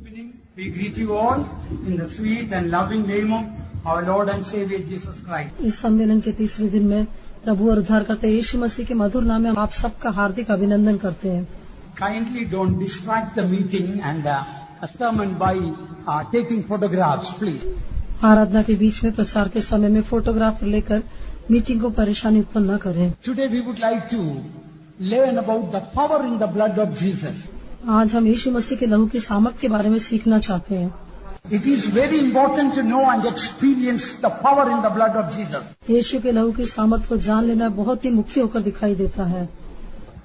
evening, we greet you all in the sweet and loving name of our Lord and Savior Jesus Christ. इस सम्मेलन के तीसरे दिन में प्रभु और उद्धारकर्ता यीशु मसीह के मधुर नाम में आप सबका हार्दिक अभिनंदन करते हैं। Kindly don't distract the meeting and the sermon by taking photographs, please. आराधना के बीच में प्रचार के समय में फोटोग्राफ लेकर मीटिंग को परेशानी उत्पन्न न करें। Today we would like to learn about the power in the blood of Jesus. आज हम यीशु मसीह के लहू की सामर्थ के बारे में सीखना चाहते हैं। It is very important to know and experience the power in the blood of Jesus. यीशु के लहू की सामर्थ को जान लेना बहुत ही मुख्य होकर दिखाई देता है।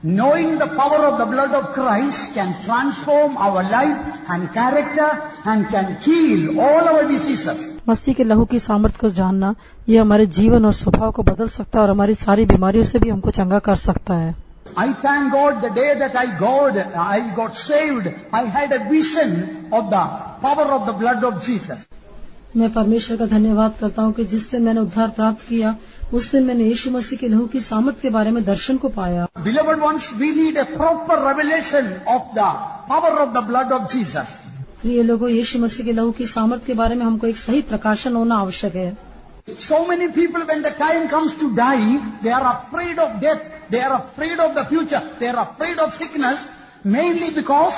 Knowing the power of the blood of Christ can transform our life and character and can heal all our diseases. मसीह के लहू की सामर्थ को जानना ये हमारे जीवन और स्वभाव को बदल सकता है और हमारी सारी बीमारियों से भी हमको चंगा कर सकता है। I thank God the day that I got saved, I had a vision of the power of the blood of Jesus. मैं परमेश्वर का धन्यवाद करता हूँ कि जिस दिन मैंने उद्धार प्राप्त किया उस दिन मैंने यीशु मसीह के लहू की सामर्थ के बारे में दर्शन को पाया। Beloved ones, we need a proper revelation of the power of the blood of Jesus. प्रिय लोगों, यीशु मसीह के लहू की सामर्थ के बारे में हमको एक सही प्रकाशन होना आवश्यक है। So many people, when the time comes to die, they are afraid of death, they are afraid of the future, they are afraid of sickness, mainly because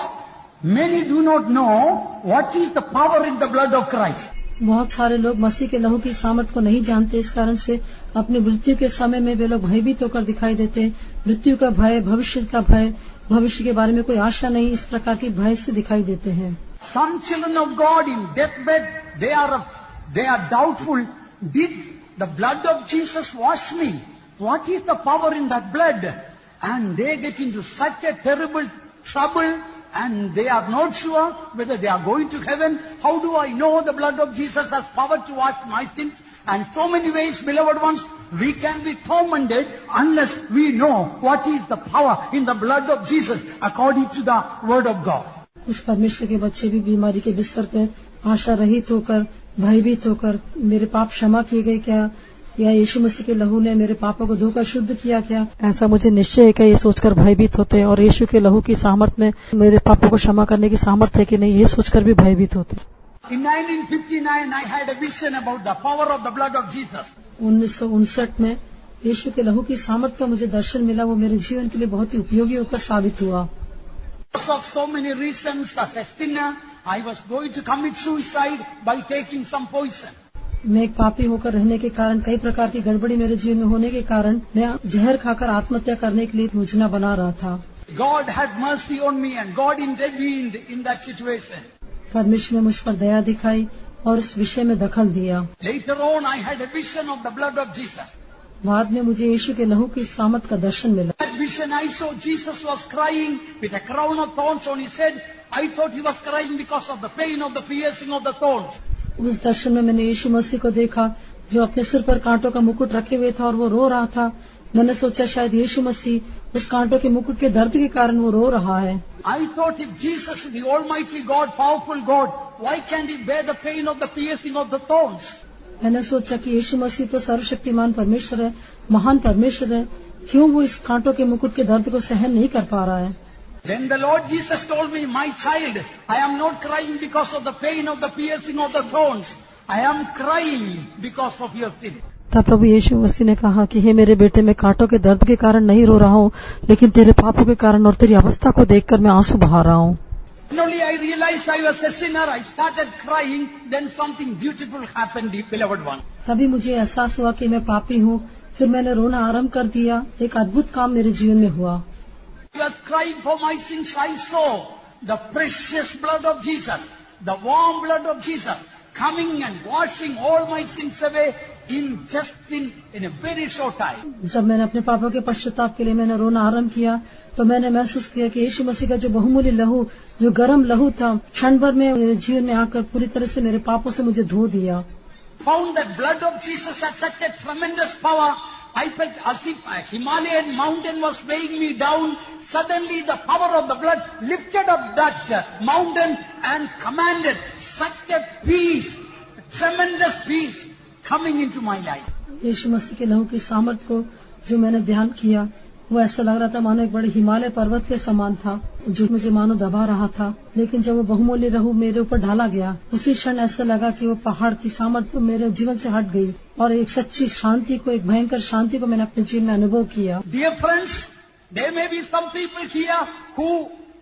many do not know what is the power in the blood of Christ. बहुत सारे लोग मसीह के लहू की सामर्थ को नहीं जानते, इस कारण से अपनी मृत्यु के समय में वे लोग भयभीत होकर दिखाई देते हैं। मृत्यु का भय, भविष्य का भय, भविष्य के बारे में कोई आशा नहीं, इस प्रकार की भय से दिखाई देते हैं। Some children of God in deathbed, they are doubtful. Did the blood of Jesus wash me? What is the power in that blood? And they get into such a terrible trouble and they are not sure whether they are going to heaven. How do I know the blood of Jesus has power to wash my sins? And so many ways, beloved ones, we can be tormented unless we know what is the power in the blood of Jesus according to the word of God. कुछ परमेश्वर के बच्चे भी बीमारी के बिस्तर पर आशा रहित होकर, भयभीत होकर, मेरे पाप क्षमा किए गए क्या, या यीशु मसीह के लहू ने मेरे पापों को धोकर शुद्ध किया क्या, ऐसा मुझे निश्चय है कि ये सोचकर भयभीत होते हैं। और यीशु के लहू की सामर्थ में मेरे पापों को क्षमा करने की सामर्थ है कि नहीं, ये सोचकर भी भयभीत होते हैं। In 1959, I had a vision about the power of the blood of Jesus. 1959 में यीशु के लहू की सामर्थ का मुझे दर्शन मिला, वो मेरे जीवन के लिए बहुत ही उपयोगी होकर साबित हुआ। Because of so many reasons, as a sinner, I was going to commit suicide by taking some poison. मैं एक पापी होकर रहने के कारण, कई प्रकार की गड़बड़ी मेरे जीवन में होने के कारण मैं जहर खाकर आत्महत्या करने के लिए योजना बना रहा था। God had mercy on me and God intervened in that situation. परमेश्वर ने मुझ पर दया दिखाई और इस विषय में दखल दिया। Later on, I had a vision of the blood of Jesus. बाद में मुझे यीशु के लहू की सामर्थ का दर्शन मिला। That vision I saw, Jesus was crying with a crown of thorns on his head. I thought he was crying because of the pain of the piercing of the thorns. उस दर्शन में मैंने यीशु मसीह को देखा जो अपने सिर पर कांटों का मुकुट रखे हुए था और वो रो रहा था। मैंने सोचा शायद यीशु मसीह उस कांटों के मुकुट के दर्द के कारण वो रो रहा है। I thought if Jesus, the Almighty God, powerful God, why can't he bear the pain of the piercing of the thorns? मैंने सोचा कि यीशु मसीह तो सर्वशक्तिमान परमेश्वर है, महान परमेश्वर है, क्यों वो इस कांटों के मुकुट के दर्द को सहन नहीं कर पा रहा है। Then the Lord Jesus told me, my child, I am not crying because of the pain of the piercing of the thorns. I am crying because of your sin. तब प्रभु यीशु मसीह ने कहा कि हे मेरे बेटे, मैं कांटों के दर्द के कारण नहीं रो रहा हूँ, लेकिन तेरे पापों के कारण और तेरी अवस्था को देखकर मैं आंसू बहा रहा हूँ। Not only I realized I was a sinner, I started crying, then something beautiful happened, beloved one. तभी मुझे एहसास हुआ कि मैं पापी हूँ, फिर मैंने रोना आरंभ कर दिया। एक अद्भुत काम मेरे जीवन में हुआ। I was crying for my sins. I saw the precious blood of Jesus, the warm blood of Jesus, coming and washing all my sins away in a very short time. जब मैंने अपने पापों के पश्चाताप के लिए मैंने रोना आरंभ किया, तो मैंने महसूस किया कि यीशु मसीह का जो बहुमूल्य लहू, जो गर्म लहू था, क्षण भर में मेरे जीवन में आकर पूरी तरह से मेरे पापों से मुझे धो दिया। Found that blood of Jesus had such a tremendous power. I felt as if a Himalayan mountain was weighing me down. Suddenly the power of the blood lifted up that mountain and commanded such a peace, tremendous peace coming into my life. यीशु मसीह के लहू की सामर्थ को जो मैंने ध्यान किया, वो ऐसा लग रहा था मानो एक बड़े हिमालय पर्वत के समान था जो मुझे मानो दबा रहा था। लेकिन जब वो बहुमूल्य लहू मेरे ऊपर ढाला गया, उसी क्षण ऐसा लगा कि वो पहाड़ की सामर्थ्य मेरे जीवन से हट गई और एक सच्ची शांति को, एक भयंकर शांति को मैंने अपने जीवन में अनुभव किया। Dear friends, there may be some people here who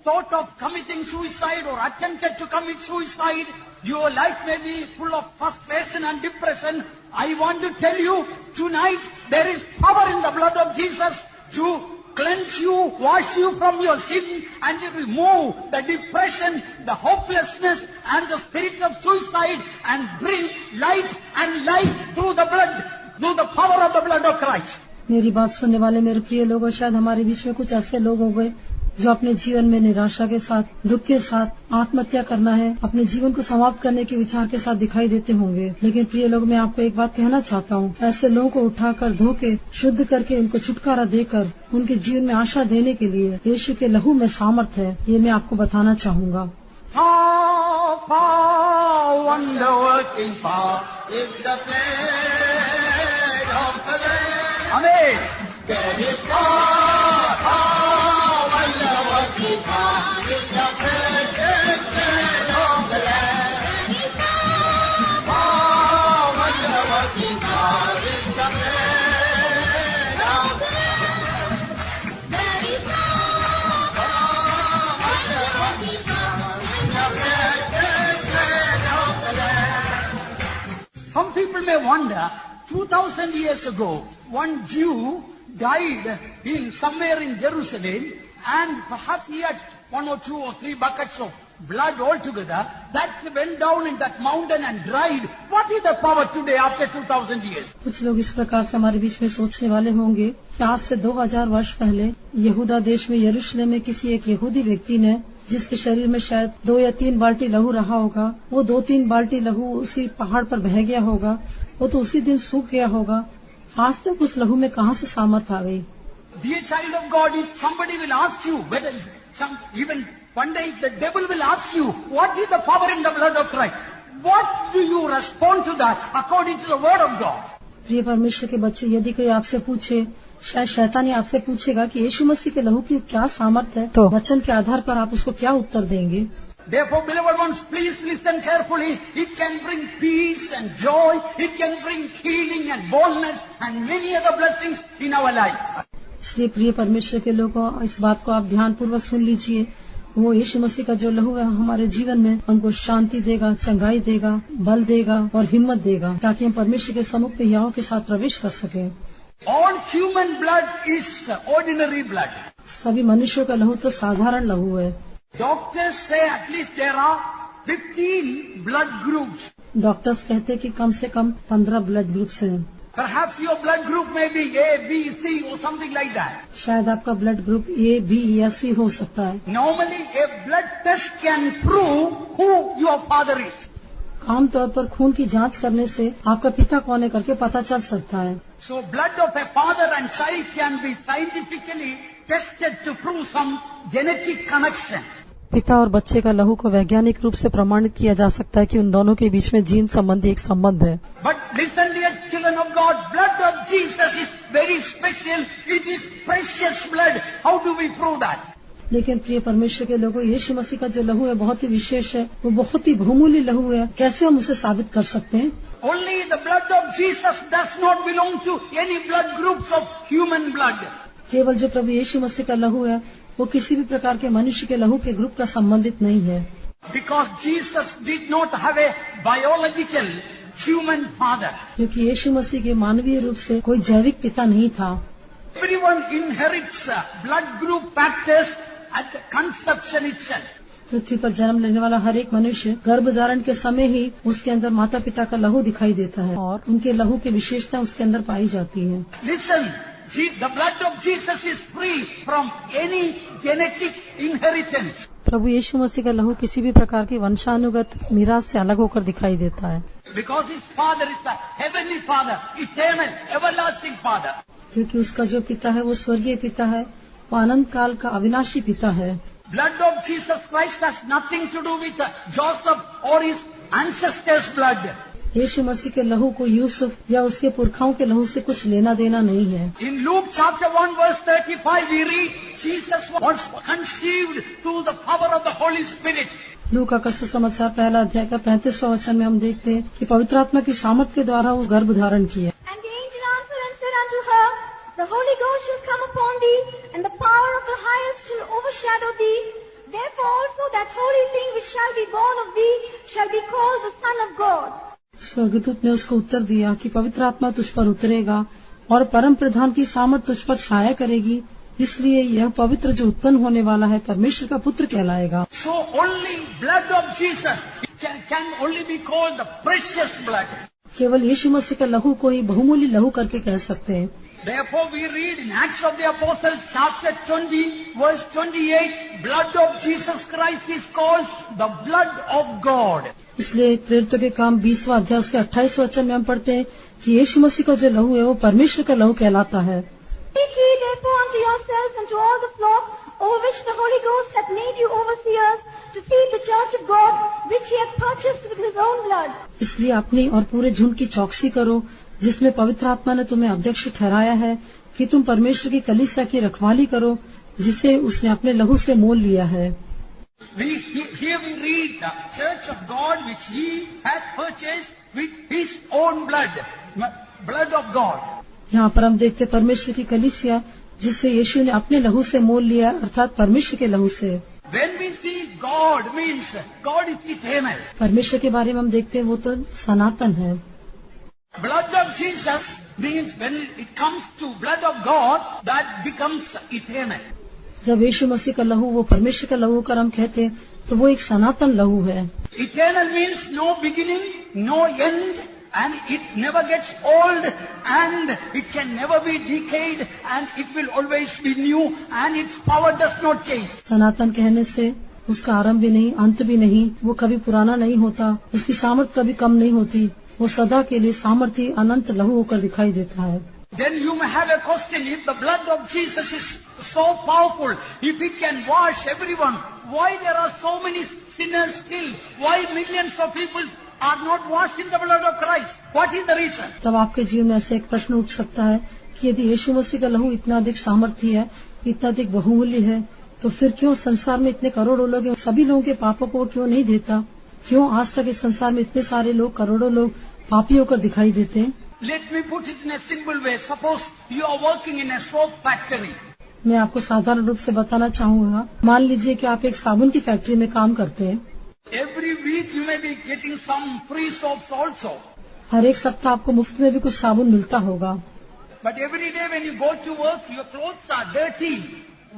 thought of committing suicide or attempted to commit suicide. Your life may be full of frustration and depression. I want to tell you tonight there is power in the blood of Jesus to cleanse you, wash you from your sin and to remove the depression, the hopelessness and the spirit of suicide and bring light and life through the blood, through the power of the blood of Christ. मेरी बात सुनने वाले मेरे प्रिय लोगों, शायद हमारे बीच में कुछ ऐसे लोग हो गए जो अपने जीवन में निराशा के साथ, दुख के साथ आत्महत्या करना है, अपने जीवन को समाप्त करने के विचार के साथ दिखाई देते होंगे। लेकिन प्रिय लोग, मैं आपको एक बात कहना चाहता हूँ, ऐसे लोगों को उठाकर, धो के, शुद्ध करके, उनको छुटकारा देकर, उनके जीवन में आशा देने के लिए यीशु के लहू में सामर्थ है, ये मैं आपको बताना चाहूँगा। Some people may wonder, 2000 years ago, one Jew died in somewhere in Jerusalem, and perhaps he had 1 or 2 or 3 buckets of blood altogether that went down in that mountain and dried. What is the power today after 2000 years? कुछ लोग इस प्रकार से हमारे बीच में सोचने वाले होंगे कि आज से 2000 वर्ष पहले यहूदा देश में यरूशलेम में किसी एक यहूदी व्यक्ति ने, जिसके शरीर में शायद 2 या 3 बाल्टी लहू रहा होगा, वो 2-3 बाल्टी लहू उसी पहाड़ पर बह गया होगा, वो तो उसी दिन सूख गया होगा। आज तक उस लहू में कहाँ से सामर्थ आ गई? Dear child of God, if somebody will ask you, whether even one day the devil will ask you, what is the power in the blood of Christ? What do you respond to that according to the word of God? प्रिय परमेश्वर के बच्चे, यदि कोई आपसे पूछे, शायद शैतान आपसे पूछेगा कि यीशु मसीह के लहू की क्या सामर्थ है, तो वचन के आधार पर आप उसको क्या उत्तर देंगे? Therefore, beloved ones, please listen carefully. It can bring peace and joy. It can bring healing and boldness and many other blessings in our life. इसलिए प्रिय परमेश्वर के लोगों, इस बात को आप ध्यान पूर्वक सुन लीजिए। वो यीशु मसीह का जो लहू है हमारे जीवन में हमको शांति देगा, चंगाई देगा, बल देगा और हिम्मत देगा, ताकि हम परमेश्वर के सम्मुख में याहों के साथ प्रवेश कर सकें। All human blood is ordinary blood. सभी मनुष्यों का लहू तो साधारण लहू है। Doctors say at least there are 15 blood groups. Doctors कहते हैं कि कम से कम 15 ब्लड ग्रुप्स हैं। Perhaps your blood group may be A, B, C or something like that. शायद आपका ब्लड ग्रुप A, B या C हो सकता है। Normally a blood test can prove who your father is. आमतौर पर खून की जांच करने से आपका पिता कौन है करके पता चल सकता है। So blood of a father and child can be scientifically tested to prove some genetic connection. पिता और बच्चे का लहू को वैज्ञानिक रूप से प्रमाणित किया जा सकता है कि उन दोनों के बीच में जीन संबंधी एक संबंध है। But listen, dear children of God, blood of Jesus is very special. It is precious blood. How do we prove that? लेकिन प्रिय परमेश्वर के लोगों, यीशु मसीह का जो लहू है बहुत ही विशेष है, वो बहुत ही बहुमूल्य लहू है। कैसे हम उसे साबित कर सकते हैं? Only the blood of Jesus does not belong to any blood groups of human blood. केवल जो प्रभु यीशु मसीह का लहू है वो किसी भी प्रकार के मनुष्य के लहू के ग्रुप का संबंधित नहीं है। Because Jesus did not have a biological human father. क्योंकि यीशु मसीह के मानवीय रूप से कोई जैविक पिता नहीं था। Everyone inherits blood group factors at the conception itself. पृथ्वी पर जन्म लेने वाला हर एक मनुष्य गर्भ धारण के समय ही उसके अंदर माता पिता का लहू दिखाई देता है और उनके लहू की विशेषता उसके अंदर पाई जाती है। Listen, the blood of Jesus is free from any genetic inheritance. प्रभु यीशु मसीह का लहू किसी भी प्रकार की वंशानुगत मीरास से अलग होकर दिखाई देता है। Because his father is the heavenly father, eternal, everlasting father. क्योंकि उसका जो पिता है वो स्वर्गीय पिता है, वो अनंत काल का अविनाशी पिता है। Blood of Jesus Christ has nothing to do with Joseph or his ancestors' blood. यीशु मसीह के लहू को यूसुफ या उसके पुरखाओं के लहू से कुछ लेना देना नहीं है। In Luke chapter 1 verse 35 we read, Jesus was conceived through the power of the Holy Spirit. लूका का सुसमाचार पहला अध्याय का 35वां वचन में हम देखते हैं कि पवित्र आत्मा की सामर्थ के द्वारा वो गर्भ धारण किया। And the angel answered and said unto her, The Holy Ghost shall come upon thee, and the power of the highest shall overshadow thee. Therefore also that holy thing which shall be born of thee shall be called the Son of God. स्वर्गदूत ने उसको उत्तर दिया कि पवित्र आत्मा तुझ पर उतरेगा और परम प्रधान की सामर्थ तुझ पर छाया करेगी, इसलिए यह पवित्र जो उत्पन्न होने वाला है परमेश्वर का पुत्र कहलाएगा। So only blood of Jesus can only be called the precious blood. केवल यीशु मसीह का लहू को ही बहुमूल्य लहू करके कह सकते हैं। Therefore we read in Acts of the Apostles chapter 20 verse 28, blood of Jesus Christ is called the blood of God. इसलिए प्रेरितों के काम 20वां अध्याय उसके 28वें वचन में हम पढ़ते हैं कि यीशु मसीह का जो लहू है वो परमेश्वर का लहू कहलाता है। Take heed therefore unto yourselves and to all the flock over which the Holy Ghost hath made you overseers, to feed the church of God, which he hath purchased with his own blood. इसलिए अपनी और पूरे झुंड की चौकसी करो, जिसमें पवित्र आत्मा ने तुम्हें अध्यक्ष ठहराया है कि तुम परमेश्वर की कलीसिया की रखवाली करो, जिसे उसने अपने लहू से मोल लिया है। Here we read the church of God which he had purchased with his own blood, blood of God. यहाँ पर हम देखते परमेश्वर की कलीसिया जिसे यीशु ने अपने लहू से मोल लिया, अर्थात परमेश्वर के लहू से। When we see God means God is eternal. परमेश्वर के बारे में हम देखते हैं वो तो सनातन है। Blood of Jesus means when it comes to blood of God, that becomes eternal. जब यीशु मसीह का लहू वो परमेश्वर का लहू कर हम कहते हैं तो वो एक सनातन लहू है। Eternal means no beginning, no end, and it never gets old, and it can never be decayed, and it will always be new, and its power does not change. सनातन कहने से उसका आरंभ भी नहीं, अंत भी नहीं, वो कभी पुराना नहीं होता, उसकी सामर्थ कभी कम नहीं होती, वो सदा के लिए सामर्थी अनंत लहू होकर दिखाई देता है। Then you may have a question, if the blood of Jesus is so powerful, if it can wash everyone, why there are so many sinners still? Why millions of people are not washed in the blood of Christ? What is the reason? तब आपके जीवन में ऐसे एक प्रश्न उठ सकता है कि यदि यीशु मसीह का लहू इतना अधिक सामर्थी है, इतना अधिक बहुमूल्य है, तो फिर क्यों संसार में इतने करोड़ों लोग हैं, सभी लोगों के पापों को क्यों नहीं देता? क्यों आज तक इस संसार में इतने सारे लोग, करोड़ों लोग पापी होकर दिखाई देते हैं? Let me put it in a simple way. Suppose you are working in a soap factory. मैं आपको साधारण रूप से बताना चाहूँगा। मान लीजिए कि आप एक साबुन की फैक्ट्री में काम करते हैं। Every week you may be getting some free soaps also. हर एक सप्ताह आपको मुफ्त में भी कुछ साबुन मिलता होगा। But every day when you go to work, your clothes are dirty.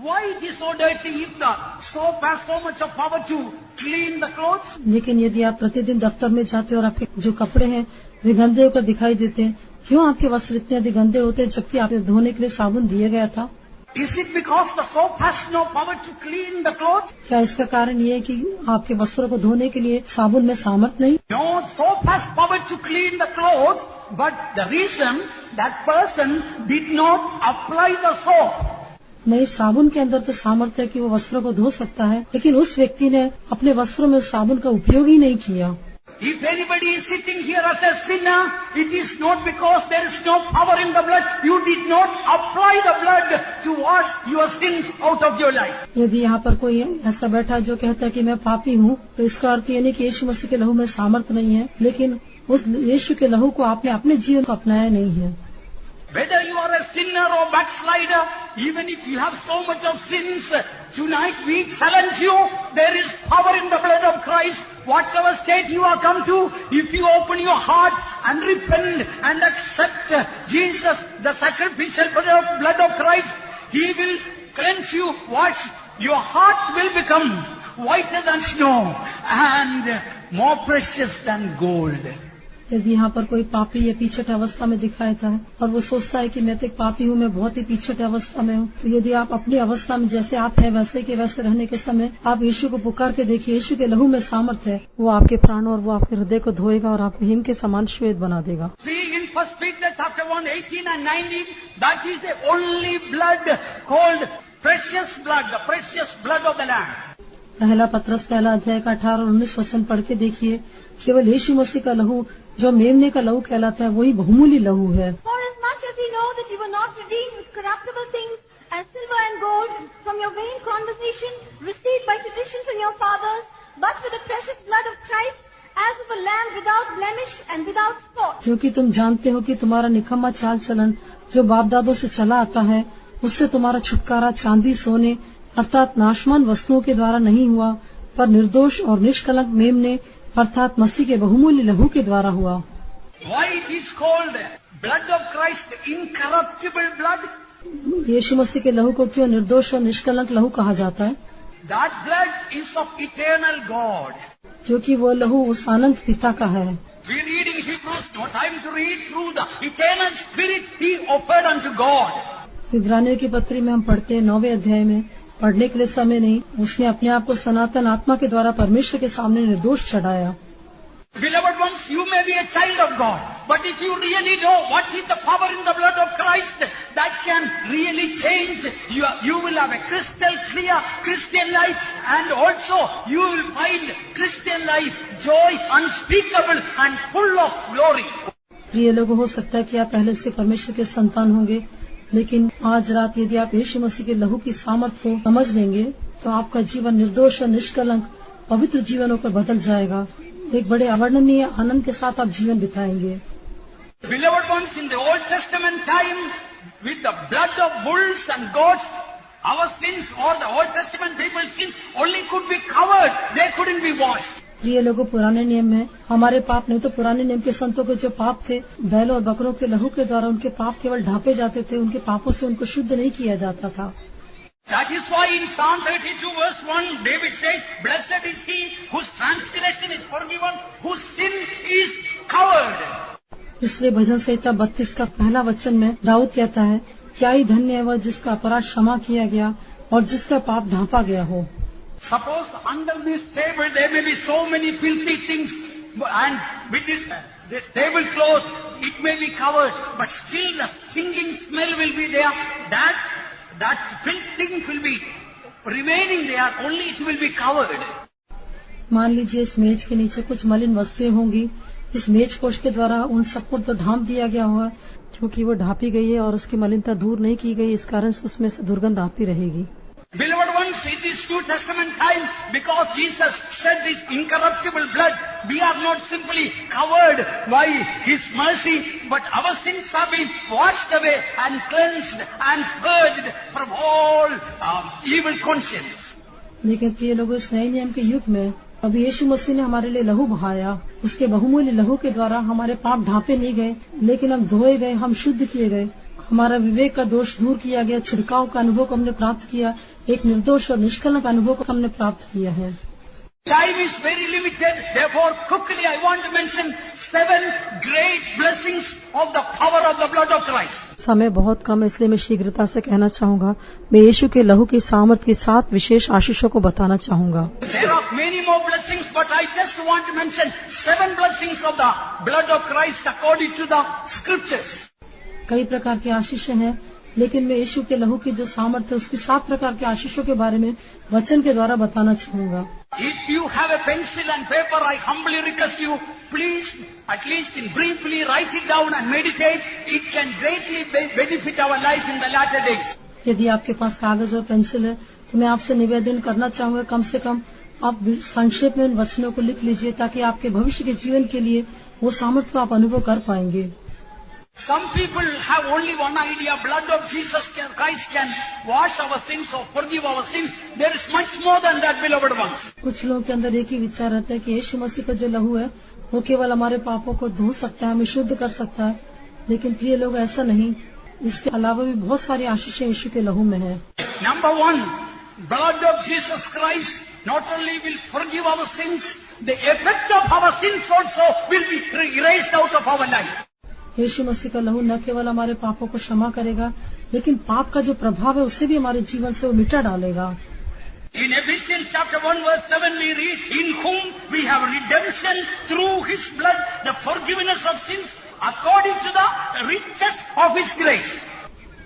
Why it is so dirty if the soap has so much of power to clean the clothes? लेकिन यदि आप प्रतिदिन दफ्तर में जाते हैं और आपके जो कपड़े हैं वे गंदे होकर दिखाई देते हैं, क्यों आपके वस्त्र इतने अधिक गंदे होते हैं जबकि आपको धोने के लिए साबुन दिया गया था? Is it because the soap has no power to clean the clothes? क्या इसका कारण ये है कि आपके वस्त्रों को धोने के लिए साबुन में सामर्थ नहीं? No, soap has power to clean the clothes, but the reason that person did not apply the soap. नहीं, साबुन के अंदर तो सामर्थ्य है कि वो वस्त्रों को धो सकता है, लेकिन उस व्यक्ति ने अपने वस्त्रों में उस साबुन का उपयोग ही नहीं किया। If anybody is sitting here as a sinner, it is not because there is no power in the blood. You did not apply the blood to wash your sins out of your life. यदि यहाँ पर कोई ऐसा बैठा है जो कहता है कि मैं पापी हूँ, तो इसका अर्थ ये नहीं कि यीशु मसीह के लहू में सामर्थ नहीं है, लेकिन उस यीशु के लहू को आपने अपने जीवन को अपनाया नहीं है। Whether you are a sinner or backslider, even if you have so much of sins, tonight we challenge you, there is power in the blood of Christ. Whatever state you are come to, if you open your heart and repent and accept Jesus, the sacrificial blood of Christ, He will cleanse you, wash. Your heart will become whiter than snow and more precious than gold. यदि यहाँ पर कोई पापी या पीछे अवस्था में दिखाता है और वो सोचता है कि मैं तो एक पापी हूँ, मैं बहुत ही पीछे अवस्था में हूँ, तो यदि आप अपनी अवस्था में जैसे आप हैं वैसे के वैसे रहने के समय आप यीशु को पुकार के देखिए, यीशु के लहू में सामर्थ्य है, वो आपके प्राणों और वो आपके हृदय को धोएगा और आपको हिम के समान श्वेत बना देगा। See in 1 Peter chapter 1, 18 and 19, that is the only blood called precious blood, the precious blood of the Lamb. पहला पत्रस पहला अध्याय का 18 और 19 वचन पढ़ के देखिए, केवल यीशु मसीह का लहू जो मेमने का लहू कहलाता है वही बहुमूल्य लहू है। For as much as ye know that you were not redeemed with corruptible things as silver and gold from your vain conversation received by tradition from your fathers, but with the precious blood of Christ, as of a lamb without blemish and without spot. क्योंकि तुम जानते हो कि तुम्हारा निकम्मा चाल चलन जो बाप दादों से चला आता है, उससे तुम्हारा छुटकारा चांदी सोने अर्थात नाशमान वस्तुओं के द्वारा नहीं हुआ, पर निर्दोष और निष्कलंक मेमने अर्थात मसीह के बहुमूल्य लहू के द्वारा हुआ। Why it is called blood of Christ, incorruptible blood? यीशु मसीह के लहू को क्यों निर्दोष और निष्कलंक लहू कहा जाता है? That blood is of eternal God. क्योंकि वो लहू उस अनंत पिता का है। We read in Hebrews, no time to read, through the eternal spirit he offered unto God. इब्रानियों की पत्री में हम पढ़ते हैं 9वें अध्याय में, पढ़ने के लिए समय नहीं, उसने अपने आप को सनातन आत्मा के द्वारा परमेश्वर के सामने निर्दोष चढ़ाया। Beloved ones, you may be a child of God, but if you really know what is the power in the blood of Christ, that can really change. You will have a crystal clear Christian life, and also you will find Christian life joy unspeakable and full of glory. प्रिय लोगों, हो सकता है कि आप पहले से परमेश्वर के संतान होंगे, लेकिन आज रात यदि आप यीशु मसीह के लहू की सामर्थ को समझ लेंगे तो आपका जीवन निर्दोष और निष्कलंक पवित्र जीवन होकर बदल जाएगा। एक बड़े अवर्णनीय आनंद के साथ आप जीवन बिताएंगे। Beloved ones, in the Old Testament time, with the blood of bulls and goats, our sins or the Old Testament people's sins only could be covered. They couldn't be washed. प्रिय लोगों, पुराने नियम में हमारे पाप नहीं तो पुराने नियम के संतों के जो पाप थे, बैल और बकरों के लहू के द्वारा उनके पाप केवल ढांपे जाते थे, उनके पापों से उनको शुद्ध नहीं किया जाता था। That is why in Psalm 32 verse 1, David says, "Blessed is he whose transgression is forgiven, whose sin is covered." इसलिए भजन संहिता 32 का पहला वचन में दाऊद कहता है, क्या ही धन्य है वह जिसका अपराध क्षमा किया गया और जिसका पाप ढांपा गया हो। Suppose under this table there may be so many filthy things, and with this tablecloth it may be covered, but still the stinking smell will be there. That filthy thing will be remaining there, only it will be covered. मान लीजिए इस मेज के नीचे कुछ मलिन वस्तुएं होंगी, इस मेज पोष के द्वारा उन सबको तो ढांप दिया गया हुआ, क्योंकि वो ढांपी गई है और उसकी मलिनता दूर नहीं की गई, इस कारण से उसमें से दुर्गंध आती रहेगी। Beloved ones, in this New Testament time, because Jesus shed His incorruptible blood, we are not simply covered by His mercy, but our sins have been washed away and cleansed and purged from all evil conscience. लेकिन प्रिय लोगों, इस नए नियम के युग में अब यीशु मसीह ने हमारे लिए लहू बहाया, उसके बहुमूल्य लहू के द्वारा हमारे पाप ढांपे नहीं गए, लेकिन हम धोए गए, हम शुद्ध किए गए, हमारा विवेक का दोष दूर किया गया, छिड़काव का अनुभव को हमने प्राप्त किया, एक निर्दोष और निष्कलंक अनुभव को हमने प्राप्त किया है। Time is very limited, therefore quickly I want to mention 7 great blessings of the power of the blood of Christ. समय बहुत कम है, इसलिए मैं शीघ्रता से कहना चाहूँगा, मैं यीशु के लहू की सामर्थ की 7 विशेष आशीषों को बताना चाहूँगा। There are many more blessings, but I just want to mention 7 blessings of the blood of Christ according to the scriptures. कई प्रकार के आशीषें हैं, लेकिन मैं यीशु के लहू की जो सामर्थ है उसकी 7 प्रकार के आशीषों के बारे में वचन के द्वारा बताना चाहूँगा। If you have a pencil and paper, I humbly request you, please, at least in briefly write it down and meditate. It can greatly benefit our life in the latter days. यदि आपके पास कागज और pencil है तो मैं आपसे निवेदन करना चाहूँगा, कम से कम आप संक्षेप में उन वचनों को लिख लीजिए, ताकि आपके भविष्य के जीवन के लिए वो सामर्थ को आप अनुभव कर पाएंगे। Some people have only one idea, blood of Jesus Christ can wash our sins or forgive our sins. There is much more than that, beloved ones. कुछ लोगों के अंदर एक ही विचार रहता है कि यीशु मसीह का जो लहू है वो केवल हमारे पापों को धो सकता है, हमें शुद्ध कर सकता है, लेकिन प्रिय लोग ऐसा नहीं, इसके अलावा भी बहुत सारी आशीषें यीशु के लहू में है। Number 1, blood of Jesus Christ not only will forgive our sins, the effect of our sins also will be erased out of our life. यीशु मसीह का लहू न केवल हमारे पापों को क्षमा करेगा, लेकिन पाप का जो प्रभाव है उसे भी हमारे जीवन से वो मिटा डालेगा। In Ephesians chapter 1 verse 7 we read, in whom we have redemption through His blood, the forgiveness of sins according to the riches of His grace.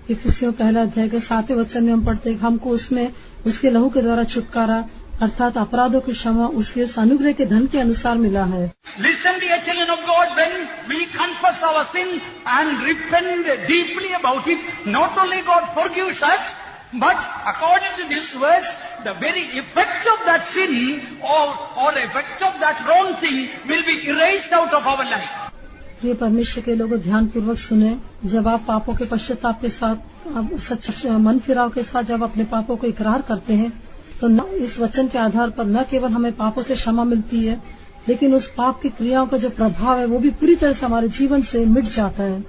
इफिसियों पहला अध्याय के 7वें वचन में हम पढ़ते हैं, हमको उसमें उसके लहू के द्वारा छुटकारा अर्थात अपराधों की क्षमा उसके उस अनुग्रह के धन के अनुसार मिला है। Listen, dear children of God, when we confess our sin and repent deeply about it, not only God forgives us, but according to this verse, the very effect of that sin or effect of that wrong thing will be erased out of our life. प्रिय परमेश्वर के लोगों, ध्यान पूर्वक सुने। जब आप पापों के पश्चाताप के साथ सच्चे मन फिराव के साथ जब अपने पापों को इकरार करते हैं, तो इस वचन के आधार पर न केवल हमें पापों से क्षमा मिलती है, लेकिन उस पाप की क्रियाओं का जो प्रभाव है वो भी पूरी तरह से हमारे जीवन से मिट जाता है।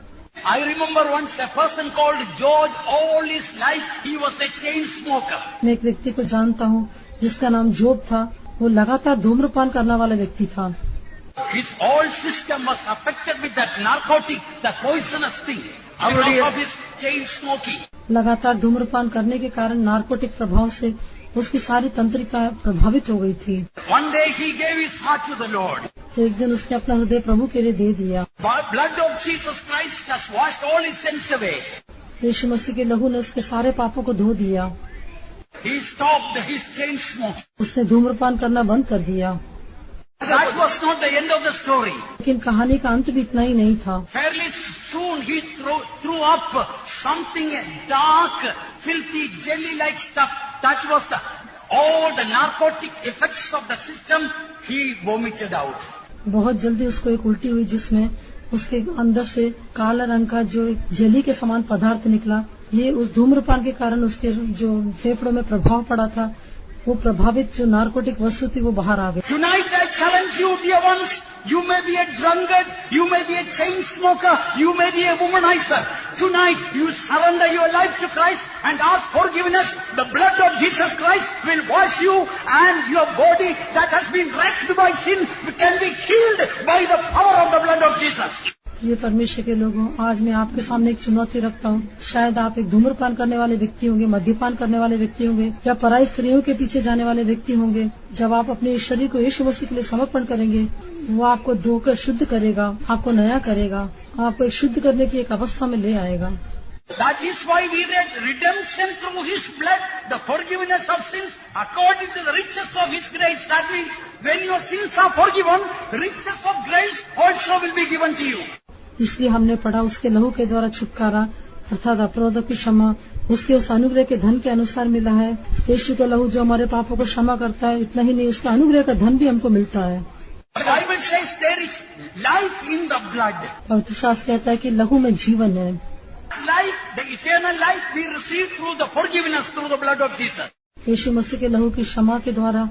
I remember once a person called George. All his life he was a chain smoker. मैं एक व्यक्ति को जानता हूँ जिसका नाम जोब था। वो लगातार धूम्रपान करने वाला व्यक्ति था। His whole system was affected with that narcotic, that poisonous thing, because of his chain smoking. लगातार धूम्रपान करने के कारण नार्कोटिक प्रभाव से उसकी सारी तंत्रिका प्रभावित हो गई थी। One day he gave his heart to the Lord. एक दिन उसने अपना हृदय प्रभु के लिए दे दिया। Blood of Jesus Christ has washed all his sins away. यीशु मसीह के लहू ने उसके सारे पापों को धो दिया। He stopped his chain smoking. उसने धूम्रपान करना बंद कर दिया। That was not the end of the story. लेकिन कहानी का अंत भी इतना ही नहीं था। Fairly soon he threw up something dark, filthy, jelly-like stuff. That was all the narcotic effects of the system. He vomited out. बहुत जल्दी उसको एक उल्टी हुई जिसमें उसके अंदर से काला रंग का जो एक जेली के समान पदार्थ निकला। ये उस धूम्रपान के कारण उसके जो फेफड़ों में प्रभाव पड़ा था, वो प्रभावित जो नार्कोटिक वस्तु थी वो बाहर आ गई। Tonight I challenge you, dear ones. You may be a drunkard, you may be a chain smoker, you may be a womanizer. Tonight you surrender your life to Christ and ask forgiveness. The blood of Jesus Christ will wash you, and your body that has been wrecked by sin can be healed by the power of the blood of Jesus. ये परमेश्वर के लोगों, आज मैं आपके सामने एक चुनौती रखता हूँ। शायद आप एक धूम्रपान करने वाले व्यक्ति होंगे, मद्यपान करने वाले व्यक्ति होंगे, या पराई स्त्रियों के पीछे जाने वाले व्यक्ति होंगे। जब आप अपने शरीर को यीशु मसीह के लिए समर्पण करेंगे, वो आपको धोकर शुद्ध करेगा, आपको नया करेगा, आपको एक शुद्ध करने की एक अवस्था में ले आएगा। That is why we read redemption through His blood, the forgiveness of sins according to the riches of His grace. That means when your sins are forgiven, riches of grace also will be given to you. इसलिए हमने पढ़ा उसके लहू के द्वारा छुटकारा अर्थात अपराधों की क्षमा उसके उस अनुग्रह के धन के अनुसार मिला है। यीशु का लहू जो हमारे पापों को क्षमा करता है, इतना ही नहीं उसका अनुग्रह का धन भी हमको मिलता है। Bible says there is life in the blood. पवित्र शास्त्र कहता है कि लहू में जीवन है। Life, the eternal life we receive through the forgiveness through the blood of Jesus. यीशु मसीह के लहू की क्षमा के द्वारा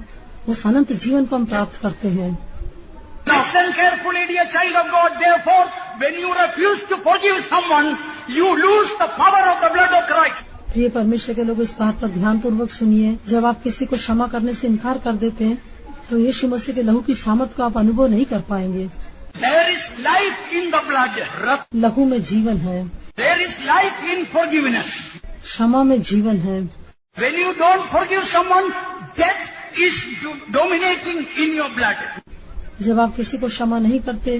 उस अनंत जीवन को हम प्राप्त करते हैं। Listen carefully, dear child of God. Therefore, when you refuse to forgive someone, you lose the power of the blood of Christ. प्रिय परमेश्वर के लोग, इस बात पर ध्यान पूर्वक सुनिए। जब आप किसी को क्षमा करने से इनकार कर देते हैं, तो यीशु मसीह के लहू की सामर्थ को आप अनुभव नहीं कर पाएंगे। There is life in the blood. लहू में जीवन है। There is life in forgiveness. क्षमा में जीवन है। When you don't forgive someone, death is dominating in your blood. जब आप किसी को क्षमा नहीं करते,